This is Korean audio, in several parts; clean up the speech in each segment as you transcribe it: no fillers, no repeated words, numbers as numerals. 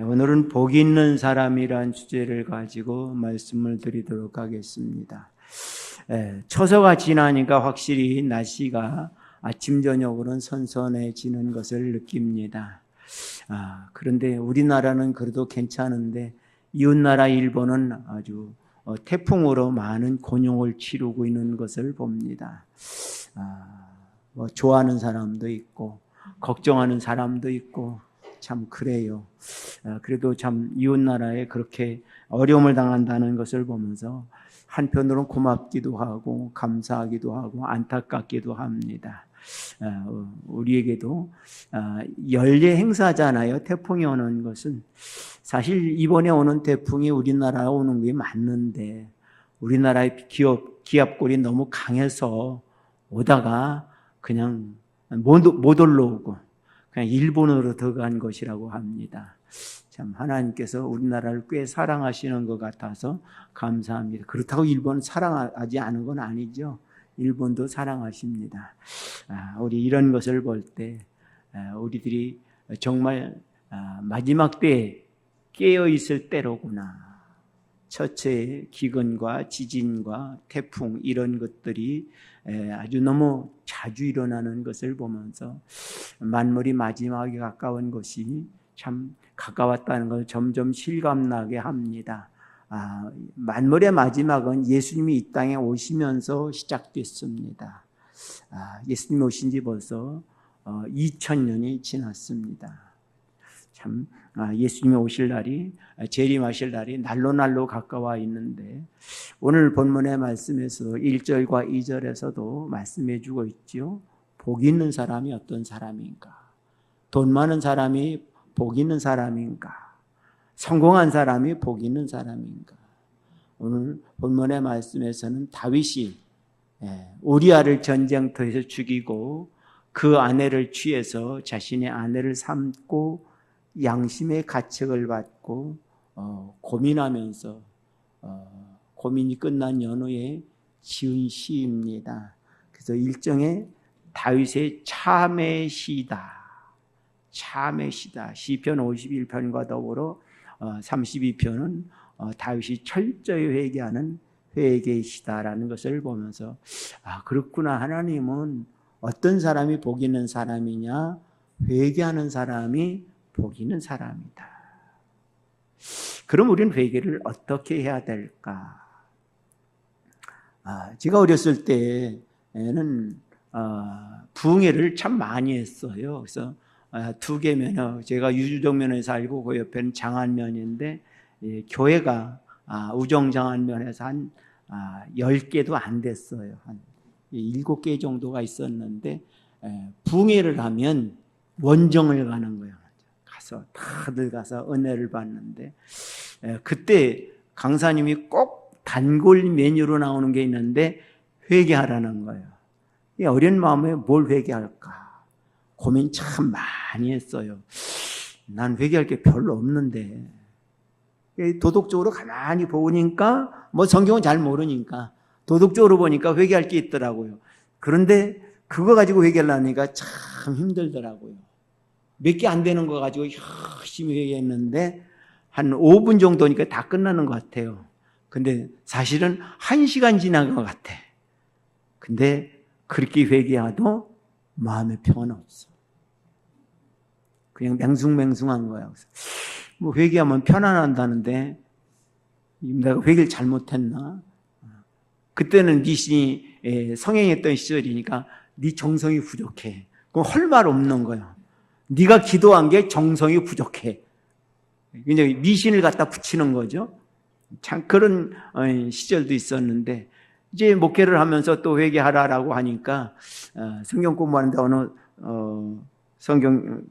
오늘은 복 있는 사람이란 주제를 가지고 말씀을 드리도록 하겠습니다. 처서가 지나니까 확실히 날씨가 아침 저녁으로는 선선해지는 것을 느낍니다. 그런데 우리나라는 그래도 괜찮은데 이웃나라 일본은 아주 태풍으로 많은 곤욕을 치르고 있는 것을 봅니다. 좋아하는 사람도 있고 걱정하는 사람도 있고 참 그래요. 그래도 참 이웃나라에 그렇게 어려움을 당한다는 것을 보면서 한편으로는 고맙기도 하고 감사하기도 하고 안타깝기도 합니다. 우리에게도 연례 행사잖아요. 태풍이 오는 것은 사실 이번에 오는 태풍이 우리나라에 오는 게 맞는데 우리나라의 기압골이 너무 강해서 오다가 그냥 못 올라오고 그냥 일본으로 들어간 것이라고 합니다. 참 하나님께서 우리나라를 꽤 사랑하시는 것 같아서 감사합니다. 그렇다고 일본은 사랑하지 않은 건 아니죠. 일본도 사랑하십니다. 우리 이런 것을 볼 때 우리들이 정말 마지막 때에 깨어있을 때로구나. 처처의 기근과 지진과 태풍 이런 것들이 아주 너무 자주 일어나는 것을 보면서 만물이 마지막에 가까운 것이 참 가까웠다는 것을 점점 실감나게 합니다. 만물의 마지막은 예수님이 이 땅에 오시면서 시작됐습니다. 예수님이 오신 지 벌써 2000년이 지났습니다. 참 예수님이 오실 날이 재림하실 날이 날로 가까워 있는데 오늘 본문의 말씀에서 1절과 2절에서도 말씀해 주고 있죠. 복 있는 사람이 어떤 사람인가? 돈 많은 사람이 복 있는 사람인가? 성공한 사람이 복 있는 사람인가? 오늘 본문의 말씀에서는 다윗이 우리아를 전쟁터에서 죽이고 그 아내를 취해서 자신의 아내를 삼고 양심의 가책을 받고 고민하면서 고민이 끝난 연후에 지은 시입니다. 그래서 일종의 다윗의 참의 시다. 참의 시다. 시편 51편과 더불어 32편은 다윗이 철저히 회개하는 회개의 시다라는 것을 보면서 그렇구나. 하나님은 어떤 사람이 복 있는 사람이냐? 회개하는 사람이 복 있는 사람이다. 그럼 우리는 회개를 어떻게 해야 될까? 제가 어렸을 때에는 부흥회를 참 많이 했어요. 그래서 두 개면허, 제가 유주동면에 살고 그 옆에는 장안면인데 교회가 우정장안면에서 한 10개도 안 됐어요. 한 7개 정도가 있었는데 부흥회를 하면 원정을 가는 거예요. 다들 가서 은혜를 받는데 그때 강사님이 꼭 단골 메뉴로 나오는 게 있는데 회개하라는 거예요. 어린 마음에 뭘 회개할까 고민 참 많이 했어요. 난 회개할 게 별로 없는데 도덕적으로 가만히 보니까 성경은 잘 모르니까 도덕적으로 보니까 회개할 게 있더라고요. 그런데 그거 가지고 회개하려니까 참 힘들더라고요. 몇 개 안 되는 거 가지고 열심히 회개했는데 한 5분 정도니까 다 끝나는 것 같아요. 근데 사실은 1시간 지난 것 같아. 근데 그렇게 회개해도 마음에 평안 없어. 그냥 맹숭맹숭한 거야. 회개하면 편안한다는데 내가 회개를 잘못했나? 그때는 미신이 성행했던 시절이니까 네 정성이 부족해. 그건 할 말 없는 거야. 네가 기도한 게 정성이 부족해. 굉장히 미신을 갖다 붙이는 거죠. 참 그런 시절도 있었는데 이제 목회를 하면서 또 회개하라라고 하니까 성경 공부하는데 어느 성경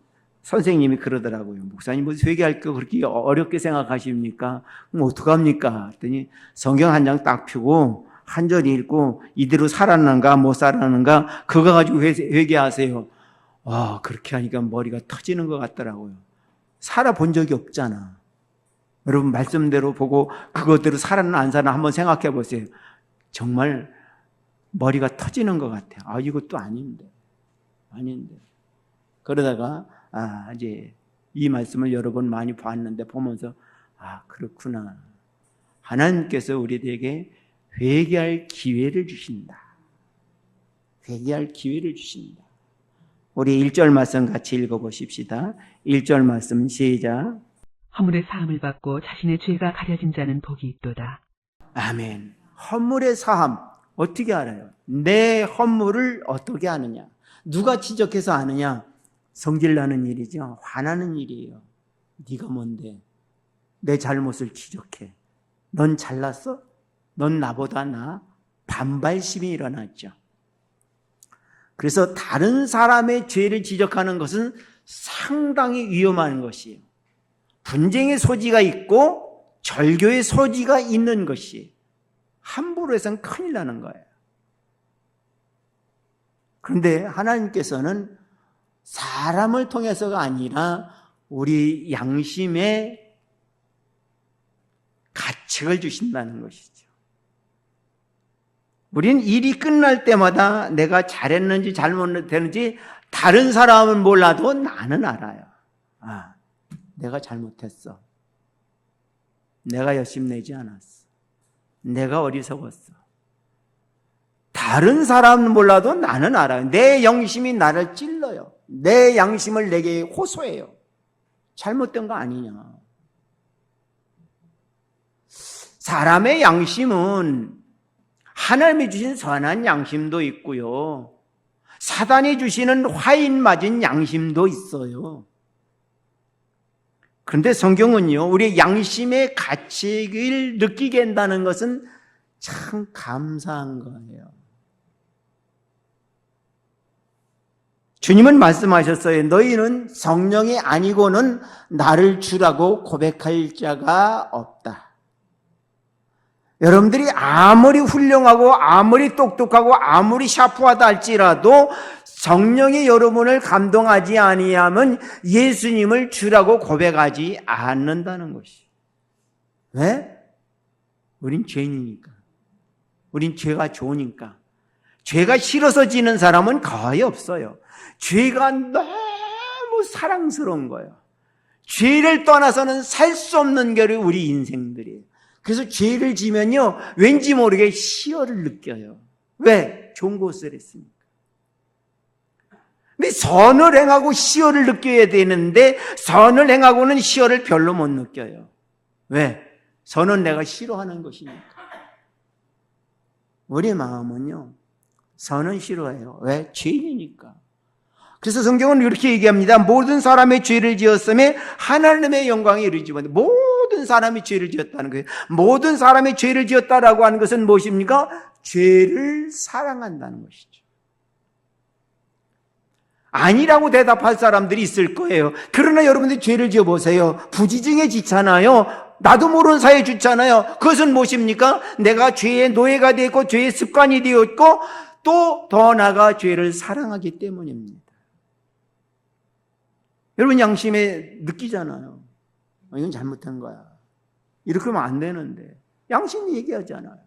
선생님이 그러더라고요. 목사님 무슨 회개할 거 그렇게 어렵게 생각하십니까? 그럼 어떡합니까? 했더니 성경 한 장 딱 펴고 한 절 읽고 이대로 살았는가 못 살았는가 그거 가지고 회개하세요. 그렇게 하니까 머리가 터지는 것 같더라고요. 살아본 적이 없잖아. 여러분 말씀대로 보고 그것대로 살았나 안 살았나 한번 생각해 보세요. 정말 머리가 터지는 것 같아요. 이것도 아닌데. 그러다가 이제 이 말씀을 여러 번 많이 봤는데 보면서 그렇구나. 하나님께서 우리에게 회개할 기회를 주신다. 회개할 기회를 주신다. 우리 1절 말씀 같이 읽어보십시다. 1절 말씀 시작. 허물의 사함을 받고 자신의 죄가 가려진 자는 복이 있도다. 아멘. 허물의 사함 어떻게 알아요? 내 허물을 어떻게 아느냐? 누가 지적해서 아느냐? 성질나는 일이죠. 화나는 일이에요. 네가 뭔데? 내 잘못을 지적해. 넌 잘났어? 넌 나보다 나아? 반발심이 일어났죠. 그래서 다른 사람의 죄를 지적하는 것은 상당히 위험한 것이에요. 분쟁의 소지가 있고 절교의 소지가 있는 것이 함부로 해서는 큰일 나는 거예요. 그런데 하나님께서는 사람을 통해서가 아니라 우리 양심의 가책을 주신다는 것이죠. 우리는 일이 끝날 때마다 내가 잘했는지 잘못했는지 다른 사람은 몰라도 나는 알아요. 내가 잘못했어. 내가 욕심내지 않았어. 내가 어리석었어. 다른 사람은 몰라도 나는 알아요. 내 영심이 나를 찔러요. 내 양심을 내게 호소해요. 잘못된 거 아니냐. 사람의 양심은 하나님이 주신 선한 양심도 있고요. 사단이 주시는 화인 맞은 양심도 있어요. 그런데 성경은요, 우리 양심의 가책을 느끼게 한다는 것은 참 감사한 거예요. 주님은 말씀하셨어요. 너희는 성령이 아니고는 나를 주라고 고백할 자가 없다. 여러분들이 아무리 훌륭하고 아무리 똑똑하고 아무리 샤프하다 할지라도 성령이 여러분을 감동하지 아니하면 예수님을 주라고 고백하지 않는다는 것이. 왜? 우린 죄인이니까. 우린 죄가 좋으니까. 죄가 싫어서 지는 사람은 거의 없어요. 죄가 너무 사랑스러운 거예요. 죄를 떠나서는 살 수 없는 게 우리 인생들이에요. 그래서 죄를 지면요, 왠지 모르게 희열을 느껴요. 왜? 좋은 것을 했으니까. 근데 선을 행하고 희열을 느껴야 되는데 선을 행하고는 희열을 별로 못 느껴요. 왜? 선은 내가 싫어하는 것이니까. 우리 마음은요, 선은 싫어해요. 왜? 죄인이니까. 그래서 성경은 이렇게 얘기합니다. 모든 사람의 죄를 지었음에 하나님의 영광에 이르지 못해. 모든 사람이 죄를 지었다는 거예요. 모든 사람의 죄를 지었다라고 하는 것은 무엇입니까? 죄를 사랑한다는 것이죠. 아니라고 대답할 사람들이 있을 거예요. 그러나 여러분들이 죄를 지어보세요. 부지중에 짓잖아요. 나도 모르는 사이에 짓잖아요. 그것은 무엇입니까? 내가 죄의 노예가 되었고 죄의 습관이 되었고 또 더 나아가 죄를 사랑하기 때문입니다. 여러분 양심에 느끼잖아요. 이건 잘못한 거야. 이렇게 하면 안 되는데 양심이 얘기하잖아요.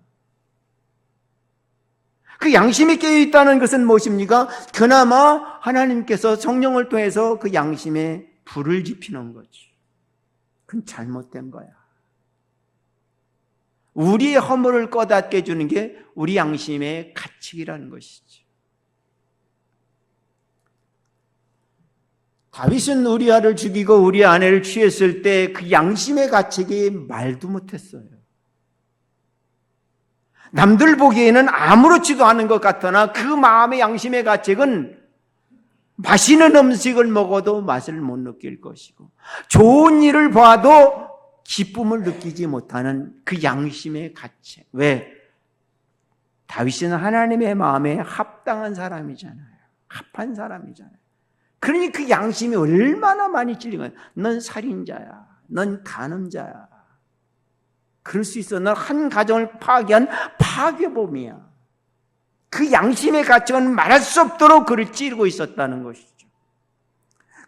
그 양심이 깨어있다는 것은 무엇입니까? 그나마 하나님께서 성령을 통해서 그 양심에 불을 지피는 거지. 그건 잘못된 거야. 우리의 허물을 꺼닫게 해주는 게 우리 양심의 가책이라는 것이죠. 다윗은 우리아를 죽이고 우리 아내를 취했을 때 그 양심의 가책이 말도 못했어요. 남들 보기에는 아무렇지도 않은 것 같으나 그 마음의 양심의 가책은 맛있는 음식을 먹어도 맛을 못 느낄 것이고 좋은 일을 봐도 기쁨을 느끼지 못하는 그 양심의 가책. 왜? 다윗은 하나님의 마음에 합당한 사람이잖아요. 합한 사람이잖아요. 그러니 그 양심이 얼마나 많이 찔리면 넌 살인자야. 넌 간음자야. 그럴 수 있어. 넌 한 가정을 파괴한 파괴범이야. 그 양심의 가책은 말할 수 없도록 그를 찌르고 있었다는 것이죠.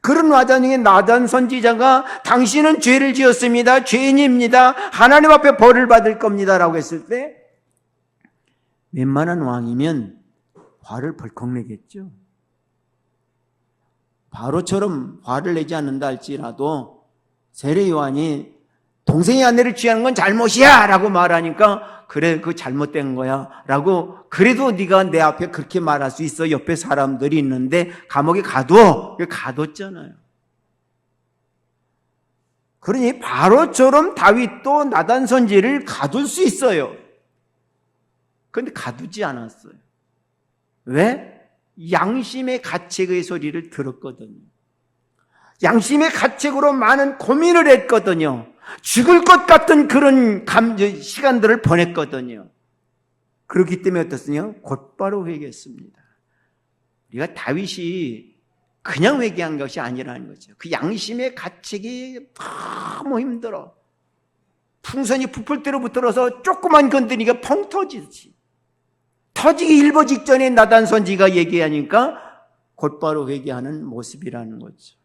그런 와중에 나단 선지자가 당신은 죄를 지었습니다. 죄인입니다. 하나님 앞에 벌을 받을 겁니다. 라고 했을 때 웬만한 왕이면 화를 벌컥 내겠죠. 바로처럼 화를 내지 않는다 할지라도 세례 요한이 동생의 아내를 취하는 건 잘못이야 라고 말하니까 그래 그거 잘못된 거야 라고 그래도 네가 내 앞에 그렇게 말할 수 있어 옆에 사람들이 있는데 감옥에 가둬 가뒀잖아요. 그러니 바로처럼 다윗도 나단 선지를 가둘 수 있어요. 그런데 가두지 않았어요. 왜? 양심의 가책의 소리를 들었거든요. 양심의 가책으로 많은 고민을 했거든요. 죽을 것 같은 그런 시간들을 보냈거든요. 그렇기 때문에 어떻습니까? 곧바로 회개했습니다. 우리가 다윗이 그냥 회개한 것이 아니라는 거죠. 그 양심의 가책이 너무 힘들어. 풍선이 부풀 대로 붙들어서 조그만 건드리니까 펑 터지지. 터지기 일보 직전에 나단 선지가 얘기하니까 곧바로 회개하는 모습이라는 거죠.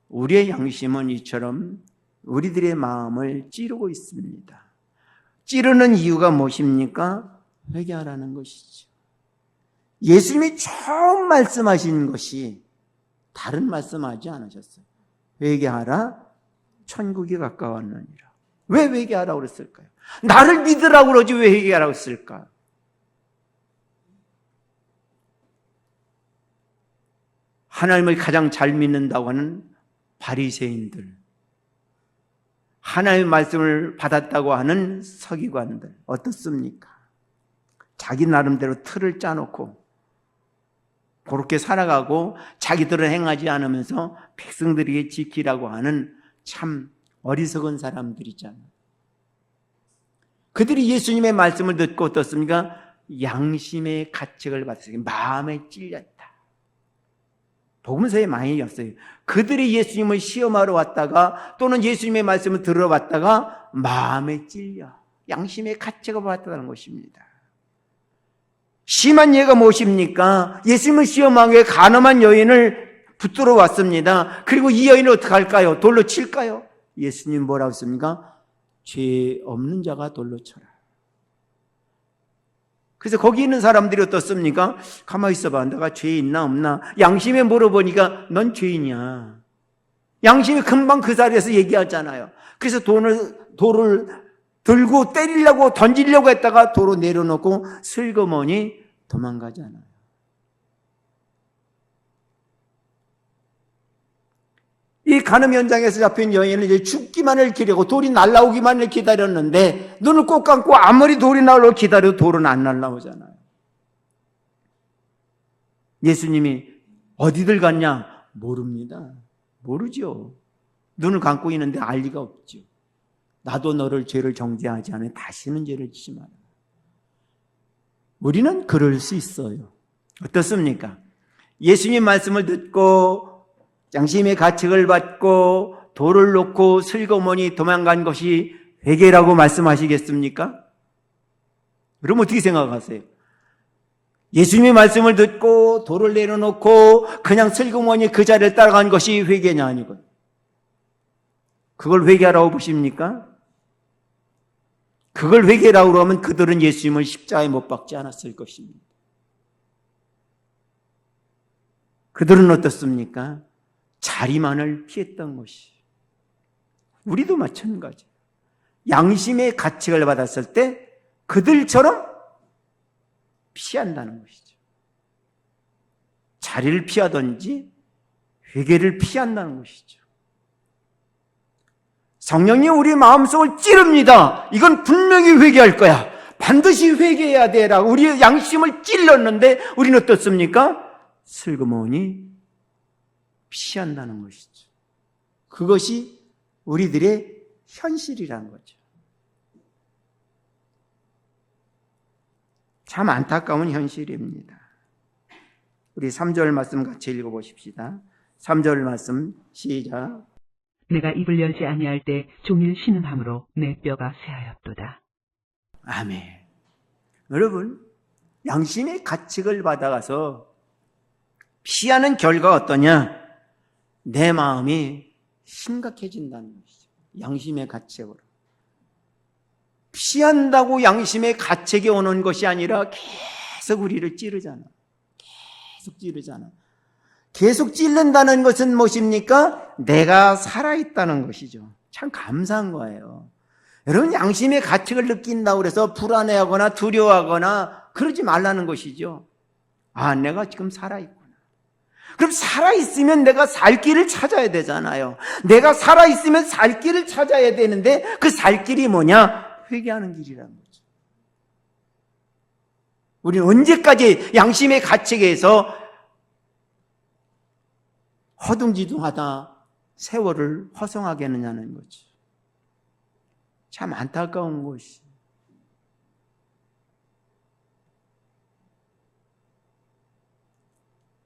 우리의 양심은 이처럼 우리들의 마음을 찌르고 있습니다. 찌르는 이유가 무엇입니까? 회개하라는 것이죠. 예수님이 처음 말씀하신 것이 다른 말씀하지 않으셨어요. 회개하라, 천국이 가까웠느니라. 왜 회개하라고 그랬을까요? 나를 믿으라고 그러지 왜 회개하라고 했을까? 하나님을 가장 잘 믿는다고 하는 바리새인들, 하나님의 말씀을 받았다고 하는 서기관들 어떻습니까? 자기 나름대로 틀을 짜놓고 그렇게 살아가고 자기들은 행하지 않으면서 백성들에게 지키라고 하는 참 어리석은 사람들이잖아요. 그들이 예수님의 말씀을 듣고 어떻습니까? 양심의 가책을 받았어요. 마음에 찔렸다. 복음서에 많이 있어요. 그들이 예수님을 시험하러 왔다가 또는 예수님의 말씀을 들어봤다가 마음에 찔려 양심의 가책을 받았다는 것입니다. 심한 예가 무엇입니까? 예수님을 시험하기 위해 가늠한 여인을 붙들어 왔습니다. 그리고 이 여인을 어떻게 할까요? 돌로 칠까요? 예수님 뭐라고 했습니까? 죄 없는 자가 돌로 쳐라. 그래서 거기 있는 사람들이 어떻습니까? 가만히 있어봐. 내가 죄 있나 없나? 양심에 물어보니까 넌 죄인이야. 양심이 금방 그 자리에서 얘기하잖아요. 그래서 돌을 들고 때리려고 던지려고 했다가 도로 내려놓고 슬그머니 도망가잖아요. 이 간음 현장에서 잡힌 여인은 이제 죽기만을 기다리고 돌이 날아오기만을 기다렸는데 눈을 꼭 감고 아무리 돌이 나오려고 기다려도 돌은 안 날아오잖아요. 예수님이 어디들 갔냐? 모릅니다. 모르죠. 눈을 감고 있는데 알 리가 없죠. 나도 너를 죄를 정죄하지 않으면 다시는 죄를 지지 마라. 우리는 그럴 수 있어요. 어떻습니까? 예수님 말씀을 듣고 양심의 가책을 받고 돌을 놓고 슬그머니 도망간 것이 회개라고 말씀하시겠습니까? 그럼 어떻게 생각하세요? 예수님의 말씀을 듣고 돌을 내려놓고 그냥 슬그머니 그 자리를 따라간 것이 회개냐 아니고 그걸 회개라고 보십니까? 그걸 회개라고 하면 그들은 예수님을 십자가에 못 박지 않았을 것입니다. 그들은 어떻습니까? 자리만을 피했던 것이. 우리도 마찬가지예요. 양심의 가책을 받았을 때 그들처럼 피한다는 것이죠. 자리를 피하든지 회개를 피한다는 것이죠. 성령님 우리 마음속을 찌릅니다. 이건 분명히 회개할 거야. 반드시 회개해야 돼라고 우리의 양심을 찔렀는데 우리는 어떻습니까? 슬그머니 피한다는 것이죠. 그것이 우리들의 현실이라는 거죠. 참 안타까운 현실입니다. 우리 3절 말씀 같이 읽어보십시다. 3절 말씀 시작. 내가 입을 열지 아니할 때 종일 신음함으로 내 뼈가 쇠하였도다. 아멘. 여러분, 양심의 가책을 받아가서 피하는 결과가 어떠냐? 내 마음이 심각해진다는 것이죠. 양심의 가책으로. 피한다고 양심의 가책이 오는 것이 아니라 계속 우리를 찌르잖아. 계속 찌르잖아. 계속 찔른다는 것은 무엇입니까? 내가 살아있다는 것이죠. 참 감사한 거예요. 여러분, 양심의 가책을 느낀다고 해서 불안해하거나 두려워하거나 그러지 말라는 것이죠. 아, 내가 지금 살아있구나. 그럼 살아있으면 내가 살 길을 찾아야 되잖아요. 내가 살아있으면 살 길을 찾아야 되는데 그 살 길이 뭐냐? 회개하는 길이라는 거죠. 우리는 언제까지 양심의 가책에서 허둥지둥하다 세월을 허송하게 하느냐는 거죠. 참 안타까운 것이.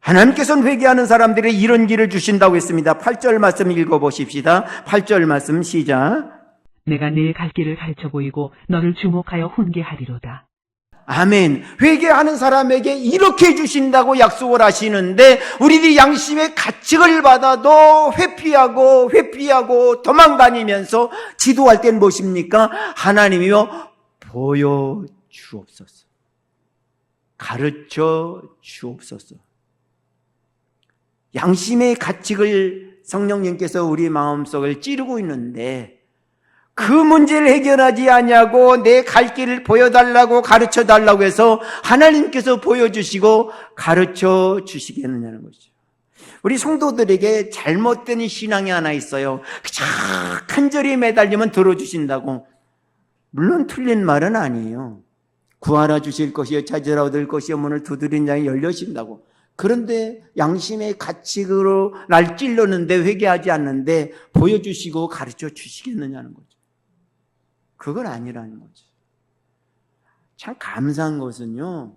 하나님께서는 회개하는 사람들에게 이런 길을 주신다고 했습니다. 8절 말씀 읽어보십시다. 8절 말씀 시작. 내가 네 갈 길을 가르쳐 보이고 너를 주목하여 훈계하리로다. 아멘. 회개하는 사람에게 이렇게 주신다고 약속을 하시는데 우리들이 양심의 가책을 받아도 회피하고 도망다니면서 지도할 땐 무엇입니까? 하나님이여 보여주옵소서. 가르쳐 주옵소서. 양심의 가책을 성령님께서 우리 마음속을 찌르고 있는데 그 문제를 해결하지 않냐고 내 갈 길을 보여달라고 가르쳐달라고 해서 하나님께서 보여주시고 가르쳐 주시겠느냐는 거죠. 우리 성도들에게 잘못된 신앙이 하나 있어요. 큰 절에 매달리면 들어주신다고. 물론 틀린 말은 아니에요. 구하라 주실 것이요 찾으라 얻을 것이요 문을 두드린 자에게 열려진다고. 그런데 양심의 가책으로 날 찔렀는데 회개하지 않는데 보여주시고 가르쳐 주시겠느냐는 거죠. 그건 아니라는 거죠. 참 감사한 것은요,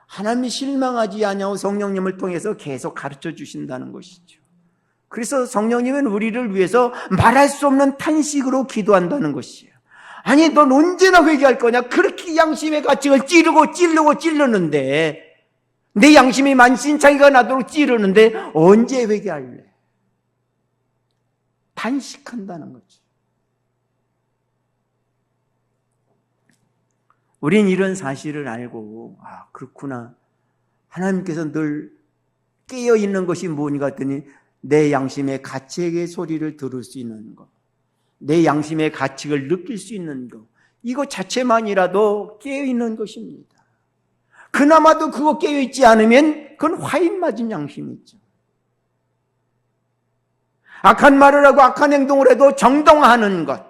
하나님이 실망하지 않냐고 성령님을 통해서 계속 가르쳐 주신다는 것이죠. 그래서 성령님은 우리를 위해서 말할 수 없는 탄식으로 기도한다는 것이에요. 아니, 넌 언제나 회개할 거냐? 그렇게 양심의 가책을 찌르는데 내 양심이 만신창이가 나도록 찌르는데 언제 회개할래? 탄식한다는 거죠. 우린 이런 사실을 알고 아, 그렇구나. 하나님께서 늘 깨어있는 것이 뭐니까 했더니 내 양심의 가책의 소리를 들을 수 있는 것, 내 양심의 가책을 느낄 수 있는 것, 이거 자체만이라도 깨어있는 것입니다. 그나마도 그거 깨어있지 않으면 그건 화인 맞은 양심이죠. 악한 말을 하고 악한 행동을 해도 정당화하는 것.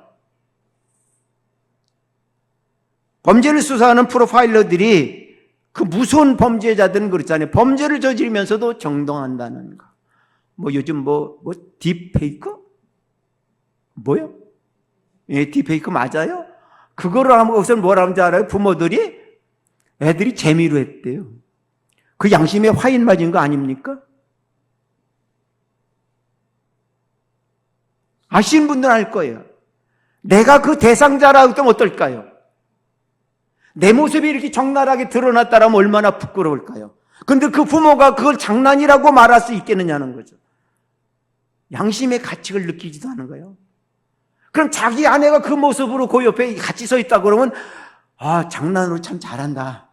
범죄를 수사하는 프로파일러들이 그 무서운 범죄자들은 그렇잖아요. 범죄를 저지르면서도 정당한다는 거. 뭐 요즘 딥페이크? 뭐요? 예, 딥페이크 맞아요? 그거를 하면 우선 뭐라는 줄 알아요? 부모들이 애들이 재미로 했대요. 그 양심에 화인 맞은 거 아닙니까? 아시는 분들은 알 거예요. 내가 그 대상자라고 하면 어떨까요? 내 모습이 이렇게 적나라하게 드러났다라면 얼마나 부끄러울까요? 그런데 그 부모가 그걸 장난이라고 말할 수 있겠느냐는 거죠. 양심의 가책을 느끼지도 않은 거예요. 그럼 자기 아내가 그 모습으로 그 옆에 같이 서 있다 그러면 아, 장난으로 참 잘한다.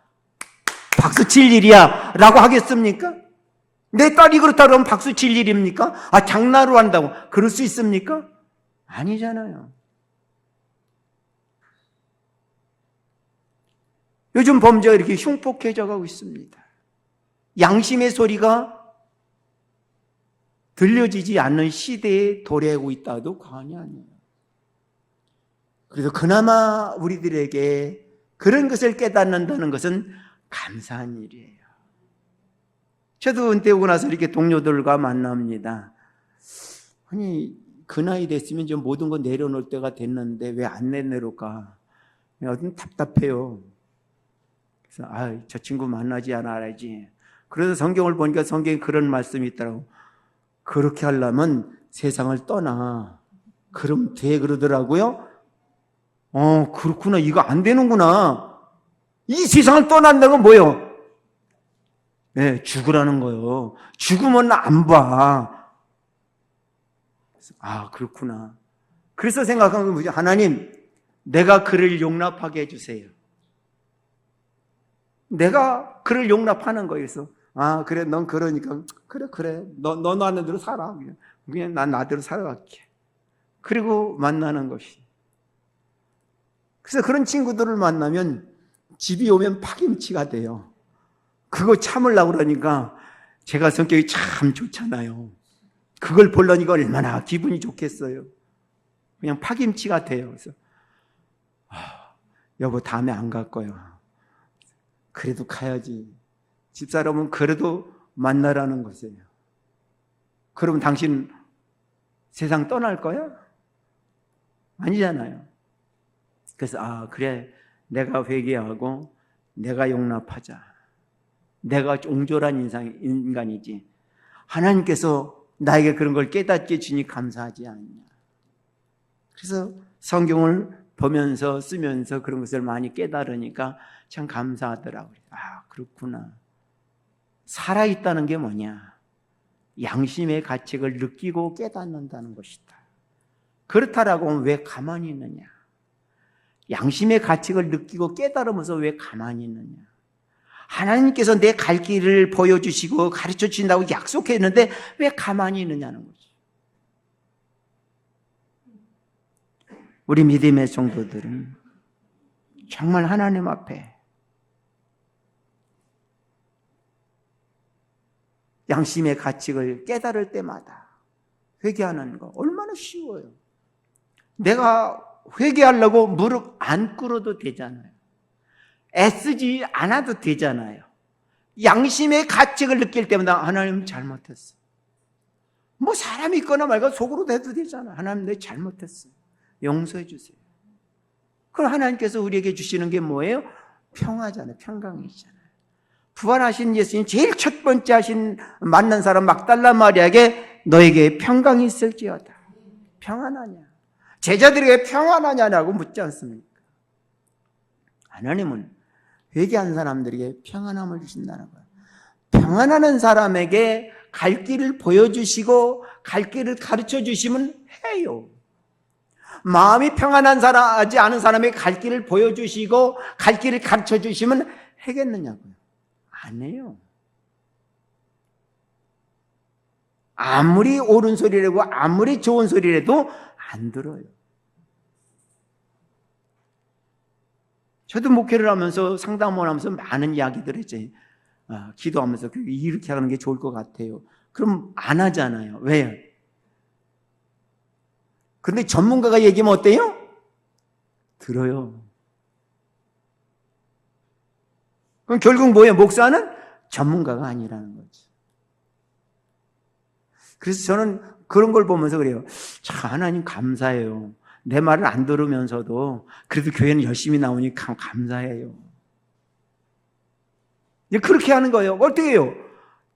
박수 칠 일이야 라고 하겠습니까? 내 딸이 그렇다 그러면 박수 칠 일입니까? 아, 장난으로 한다고 그럴 수 있습니까? 아니잖아요. 요즘 범죄가 이렇게 흉폭해져 가고 있습니다. 양심의 소리가 들려지지 않는 시대에 도래하고 있다도 과언이 아니에요. 그래서 그나마 우리들에게 그런 것을 깨닫는다는 것은 감사한 일이에요. 저도 은퇴 오고 나서 이렇게 동료들과 만납니다. 아니, 그 나이 됐으면 좀 모든 거 내려놓을 때가 됐는데 왜 안 내려놓을까? 좀 답답해요. 그래서 저 친구 만나지 않아야지. 그래서 성경을 보니까 성경에 그런 말씀이 있더라고. 그렇게 하려면 세상을 떠나. 그럼 돼 그러더라고요. 그렇구나. 이거 안 되는구나. 이 세상을 떠난다는 건 뭐예요? 네, 죽으라는 거예요. 죽으면 안 봐. 그렇구나. 그래서 생각한 건 뭐죠? 하나님, 내가 그를 용납하게 해주세요. 내가 그를 용납하는 거에서 아, 그래, 넌 그러니까. 그래. 너 나는 대로 살아. 그냥 난 나대로 살아갈게. 그리고 만나는 것이. 그래서 그런 친구들을 만나면 집이 오면 파김치가 돼요. 그거 참으려고 그러니까 제가 성격이 참 좋잖아요. 그걸 보려니까 얼마나 기분이 좋겠어요. 그냥 파김치가 돼요. 그래서 여보 다음에 안 갈 거야. 그래도 가야지. 집사람은 그래도 만나라는 것이에요. 그럼 당신 세상 떠날 거야? 아니잖아요. 그래서 그래, 내가 회개하고 내가 용납하자. 내가 옹졸한 인간이지. 하나님께서 나에게 그런 걸 깨닫게 주니 감사하지 않냐. 그래서 성경을 보면서 쓰면서 그런 것을 많이 깨달으니까 참 감사하더라고요. 그렇구나. 살아있다는 게 뭐냐? 양심의 가책을 느끼고 깨닫는다는 것이다. 그렇다라고 하면 왜 가만히 있느냐? 양심의 가책을 느끼고 깨달으면서 왜 가만히 있느냐? 하나님께서 내 갈 길을 보여주시고 가르쳐 주신다고 약속했는데 왜 가만히 있느냐는 거죠. 우리 믿음의 성도들은 정말 하나님 앞에 양심의 가책을 깨달을 때마다 회개하는 거 얼마나 쉬워요. 내가 회개하려고 무릎 안 꿇어도 되잖아요. 애쓰지 않아도 되잖아요. 양심의 가책을 느낄 때마다 하나님 잘못했어. 뭐 사람이 있거나 말고 속으로 해도 되잖아요. 하나님 내 잘못했어요. 용서해 주세요. 그럼 하나님께서 우리에게 주시는 게 뭐예요? 평화잖아요. 평강이잖아요. 부활하신 예수님 제일 첫 번째 만난 사람 막달라 마리아에게 너에게 평강이 있을지어다. 평안하냐? 제자들에게 평안하냐고 묻지 않습니까? 하나님은 회개한 사람들에게 평안함을 주신다는 거예요. 평안하는 사람에게 갈 길을 보여주시고 갈 길을 가르쳐 주시면 해요. 마음이 평안하지 않은 사람에게 갈 길을 보여주시고 갈 길을 가르쳐 주시면 하겠느냐고요. 안 해요. 아무리 옳은 소리라고 아무리 좋은 소리라도 안 들어요. 저도 목회를 하면서 상담을 하면서 많은 이야기들을 했죠. 기도하면서 이렇게 하는 게 좋을 것 같아요. 그럼 안 하잖아요. 왜요? 근데 전문가가 얘기하면 어때요? 들어요. 그럼 결국 뭐예요? 목사는 전문가가 아니라는 거죠. 그래서 저는 그런 걸 보면서 그래요. 참 하나님 감사해요. 내 말을 안 들으면서도 그래도 교회는 열심히 나오니까 감사해요. 그렇게 하는 거예요. 어떻게 해요?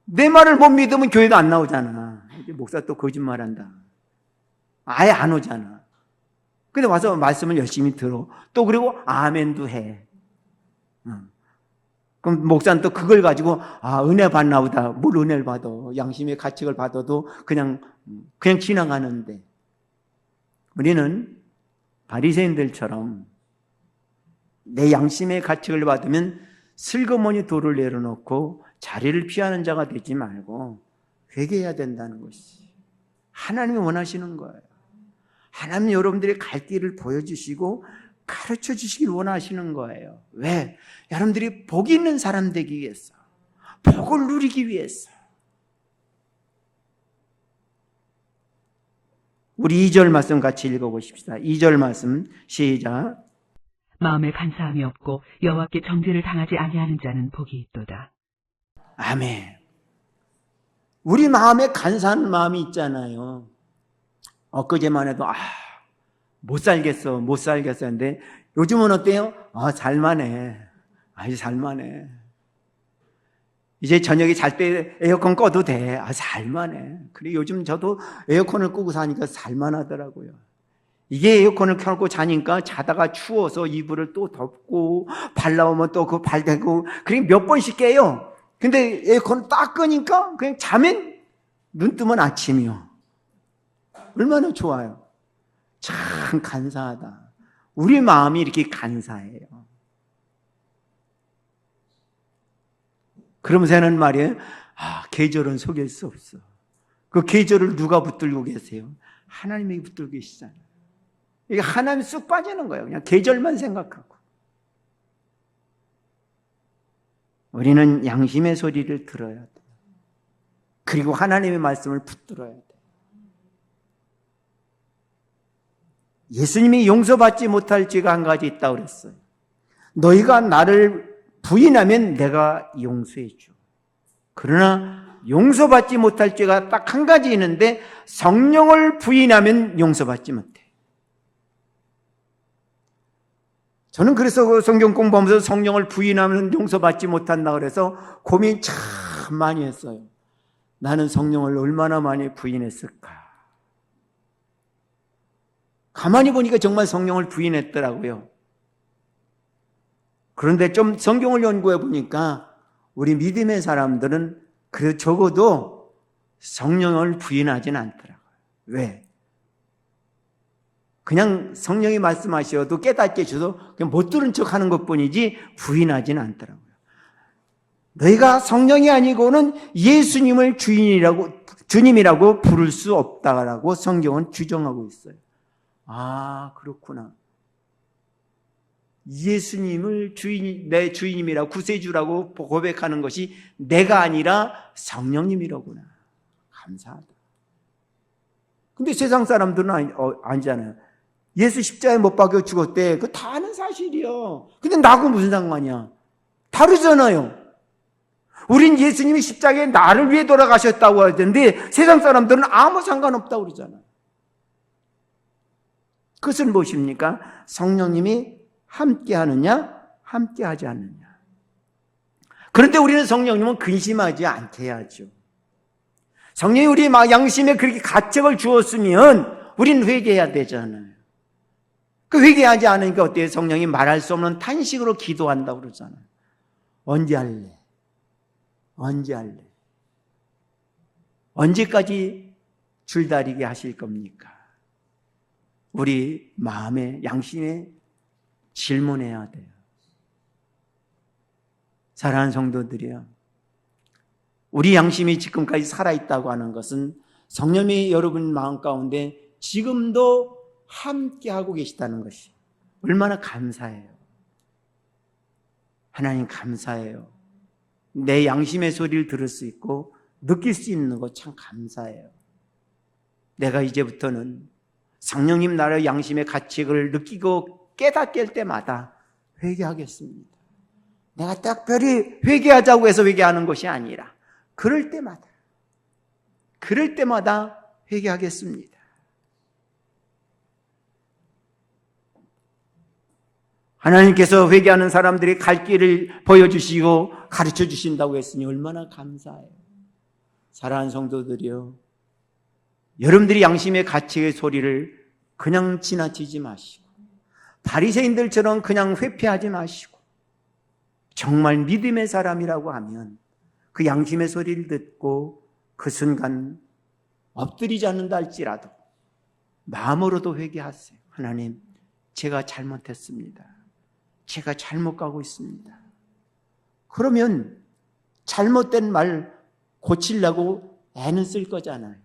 내 말을 못 믿으면 교회도 안 나오잖아. 목사 또 거짓말한다. 아예 안 오잖아. 근데 와서 말씀을 열심히 들어. 또 그리고 아멘도 해. 그럼 목사는 또 그걸 가지고 은혜 받나 보다. 뭘 은혜를 받아. 양심의 가책을 받아도 그냥 지나가는데 우리는 바리새인들처럼 내 양심의 가책을 받으면 슬그머니 돌을 내려놓고 자리를 피하는 자가 되지 말고 회개해야 된다는 것이 하나님이 원하시는 거예요. 하나님 여러분들의 갈 길을 보여주시고 가르쳐 주시길 원하시는 거예요. 왜? 여러분들이 복 있는 사람 되기 위해서, 복을 누리기 위해서. 우리 2절 말씀 같이 읽어보십시다. 2절 말씀 시작. 마음에 간사함이 없고 여호와께 정죄를 당하지 아니하는 자는 복이 있도다. 아멘. 우리 마음에 간사한 마음이 있잖아요. 엊그제만 해도 못 살겠어 했는데 요즘은 어때요? 살만해. 이제 살만해. 이제 저녁에 잘 때 에어컨 꺼도 돼. 살만해. 그래 요즘 저도 에어컨을 끄고 사니까 살만하더라고요. 이게 에어컨을 켜놓고 자니까 자다가 추워서 이불을 또 덮고 발 나오면 또 그 발 대고 그게 몇 번씩 깨요. 근데 에어컨을 딱 끄니까 그냥 자면 눈 뜨면 아침이요. 얼마나 좋아요. 참 간사하다. 우리 마음이 이렇게 간사해요. 그러면서 하는 말이에요. 계절은 속일 수 없어. 그 계절을 누가 붙들고 계세요? 하나님이 붙들고 계시잖아요. 이게 하나님 쑥 빠지는 거예요. 그냥 계절만 생각하고. 우리는 양심의 소리를 들어야 돼요. 그리고 하나님의 말씀을 붙들어야 돼요. 예수님이 용서받지 못할 죄가 한 가지 있다고 그랬어요. 너희가 나를 부인하면 내가 용서해 줘. 그러나 용서받지 못할 죄가 딱 한 가지 있는데 성령을 부인하면 용서받지 못해. 저는 그래서 그 성경 공부하면서 성령을 부인하면 용서받지 못한다 그래서 고민 참 많이 했어요. 나는 성령을 얼마나 많이 부인했을까? 가만히 보니까 정말 성령을 부인했더라고요. 그런데 좀 성경을 연구해 보니까 우리 믿음의 사람들은 그래도 적어도 성령을 부인하지는 않더라고요. 왜? 그냥 성령이 말씀하셔도 깨닫게 해줘도 그냥 못 들은 척 하는 것 뿐이지 부인하지는 않더라고요. 너희가 성령이 아니고는 예수님을 주님이라고 부를 수 없다라고 성경은 규정하고 있어요. 그렇구나. 예수님을 내 주인님이라고 구세주라고 고백하는 것이 내가 아니라 성령님이로구나. 감사하다. 근데 세상 사람들은 아니잖아요. 예수 십자가에 못 박혀 죽었대. 그거 다 아는 사실이요. 근데 나하고 무슨 상관이야? 다르잖아요. 우린 예수님이 십자가에 나를 위해 돌아가셨다고 하던데 세상 사람들은 아무 상관없다고 그러잖아요. 그것은 무엇입니까? 성령님이 함께 하느냐, 함께 하지 않느냐. 그런데 우리는 성령님은 근심하지 않게 해야죠. 성령이 우리 양심에 그렇게 가책을 주었으면 우리는 회개해야 되잖아요. 그 회개하지 않으니까 어때요? 성령이 말할 수 없는 탄식으로 기도한다고 그러잖아요. 언제 할래? 언제 할래? 언제까지 줄다리게 하실 겁니까? 우리 마음에, 양심에 질문해야 돼요. 사랑하는 성도들이요, 우리 양심이 지금까지 살아있다고 하는 것은 성령이 여러분 마음 가운데 지금도 함께하고 계시다는 것이 얼마나 감사해요. 하나님 감사해요. 내 양심의 소리를 들을 수 있고 느낄 수 있는 것 참 감사해요. 내가 이제부터는 성령님 나라의 양심의 가책을 느끼고 깨닫게 할 때마다 회개하겠습니다. 내가 특별히 회개하자고 해서 회개하는 것이 아니라 그럴 때마다 회개하겠습니다. 하나님께서 회개하는 사람들이 갈 길을 보여주시고 가르쳐 주신다고 했으니 얼마나 감사해요. 사랑하는 성도들이요, 여러분들이 양심의 가책의 소리를 그냥 지나치지 마시고 바리새인들처럼 그냥 회피하지 마시고 정말 믿음의 사람이라고 하면 그 양심의 소리를 듣고 그 순간 엎드리지 않는다 할지라도 마음으로도 회개하세요. 하나님, 제가 잘못했습니다. 제가 잘못 가고 있습니다. 그러면 잘못된 말 고치려고 애는 쓸 거잖아요.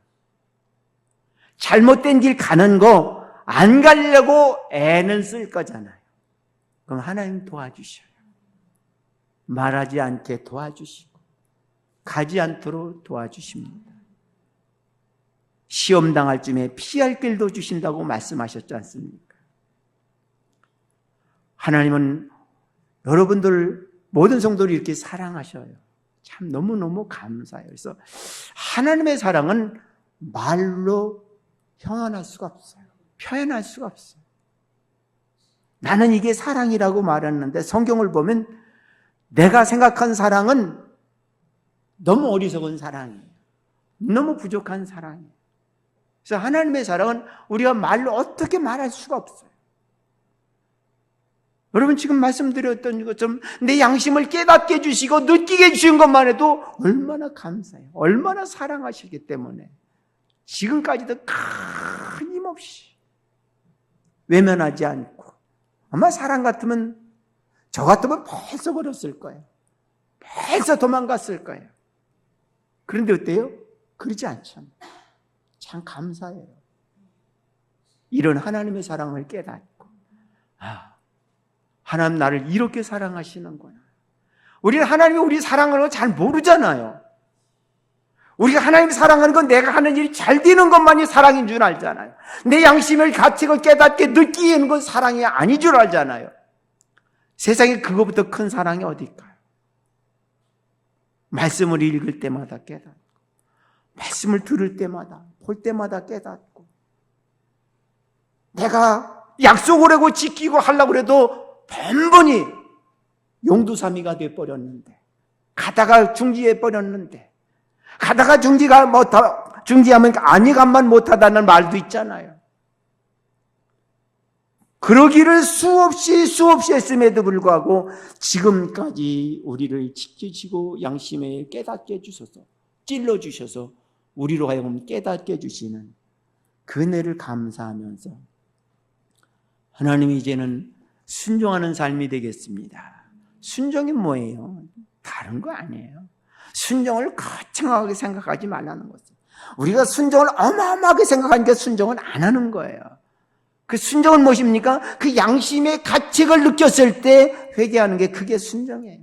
잘못된 길 가는 거 안 가려고 애는 쓸 거잖아요. 그럼 하나님 도와주셔요. 말하지 않게 도와주시고 가지 않도록 도와주십니다. 시험 당할 쯤에 피할 길도 주신다고 말씀하셨지 않습니까? 하나님은 여러분들 모든 성도를 이렇게 사랑하셔요. 참 너무너무 감사해요. 그래서 하나님의 사랑은 말로 표현할 수가 없어요. 표현할 수가 없어요. 나는 이게 사랑이라고 말했는데 성경을 보면 내가 생각한 사랑은 너무 어리석은 사랑이에요. 너무 부족한 사랑이에요. 그래서 하나님의 사랑은 우리가 말로 어떻게 말할 수가 없어요. 여러분 지금 말씀드렸던 것처럼 내 양심을 깨닫게 해주시고 느끼게 해주신 것만 해도 얼마나 감사해요. 얼마나 사랑하시기 때문에 지금까지도 끊임없이 외면하지 않고, 아마 사랑 같으면 저 같으면 벌써 버렸을 거예요. 벌써 도망갔을 거예요. 그런데 어때요? 그러지 않잖아요. 참 감사해요. 이런 하나님의 사랑을 깨닫고, 하나님 나를 이렇게 사랑하시는구나. 우리는 하나님이 우리 사랑하는 걸 잘 모르잖아요. 우리가 하나님 사랑하는 건 내가 하는 일이 잘 되는 것만이 사랑인 줄 알잖아요. 내 양심을 가책을 깨닫게 느끼는 건 사랑이 아닌 줄 알잖아요. 세상에 그거부터 큰 사랑이 어디 있을까요? 말씀을 읽을 때마다 깨닫고, 말씀을 들을 때마다, 볼 때마다 깨닫고, 내가 약속을 하고 지키고 하려고 해도 번번이 용두사미가 돼버렸는데, 가다가 중지해버렸는데, 가다가 중지하면 안익함만 못하다는 말도 있잖아요. 그러기를 수없이 했음에도 불구하고 지금까지 우리를 지키시고 양심에 깨닫게 해주셔서, 찔러주셔서 우리로 하여금 깨닫게 해주시는 그 은혜를 감사하면서 하나님이 이제는 순종하는 삶이 되겠습니다. 순종이 뭐예요? 다른 거 아니에요. 순종을 거창하게 생각하지 말라는 거죠. 우리가 순종을 어마어마하게 생각하니까 순종은 안 하는 거예요. 그 순종은 무엇입니까? 그 양심의 가책을 느꼈을 때 회개하는 게 그게 순종이에요.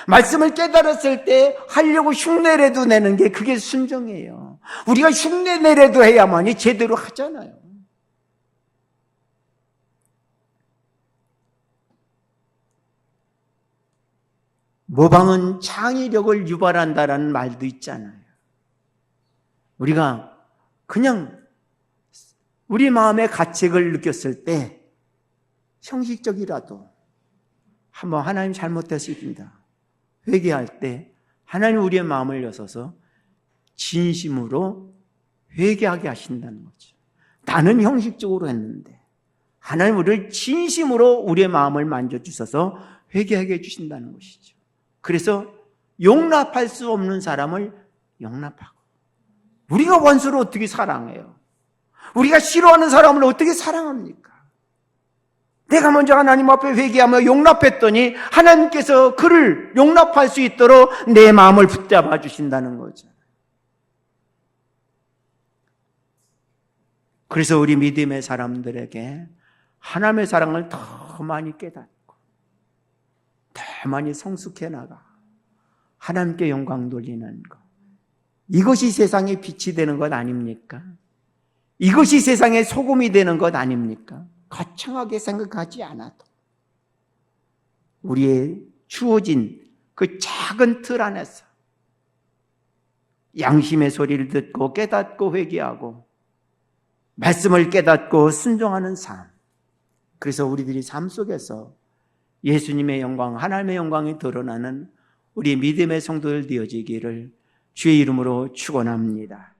말씀을 깨달았을 때 하려고 흉내라도 내는 게 그게 순종이에요. 우리가 흉내내라도 해야만이 제대로 하잖아요. 모방은 창의력을 유발한다라는 말도 있잖아요. 우리가 그냥 우리 마음의 가책을 느꼈을 때 형식적이라도 한번 하나님 잘못했습니다. 회개할 때 하나님 우리의 마음을 여셔서 진심으로 회개하게 하신다는 거죠. 나는 형식적으로 했는데 하나님 우리를 진심으로 우리의 마음을 만져주셔서 회개하게 해주신다는 것이죠. 그래서 용납할 수 없는 사람을 용납하고, 우리가 원수를 어떻게 사랑해요? 우리가 싫어하는 사람을 어떻게 사랑합니까? 내가 먼저 하나님 앞에 회개하며 용납했더니 하나님께서 그를 용납할 수 있도록 내 마음을 붙잡아 주신다는 거죠. 그래서 우리 믿음의 사람들에게 하나님의 사랑을 더 많이 깨닫고 더 많이 성숙해 나가 하나님께 영광 돌리는 것, 이것이 세상의 빛이 되는 것 아닙니까? 이것이 세상의 소금이 되는 것 아닙니까? 거창하게 생각하지 않아도 우리의 주어진 그 작은 틀 안에서 양심의 소리를 듣고 깨닫고 회개하고 말씀을 깨닫고 순종하는 삶, 그래서 우리들이 삶 속에서 예수님의 영광, 하나님의 영광이 드러나는 우리 믿음의 성도들 되어지기를 주의 이름으로 축원합니다.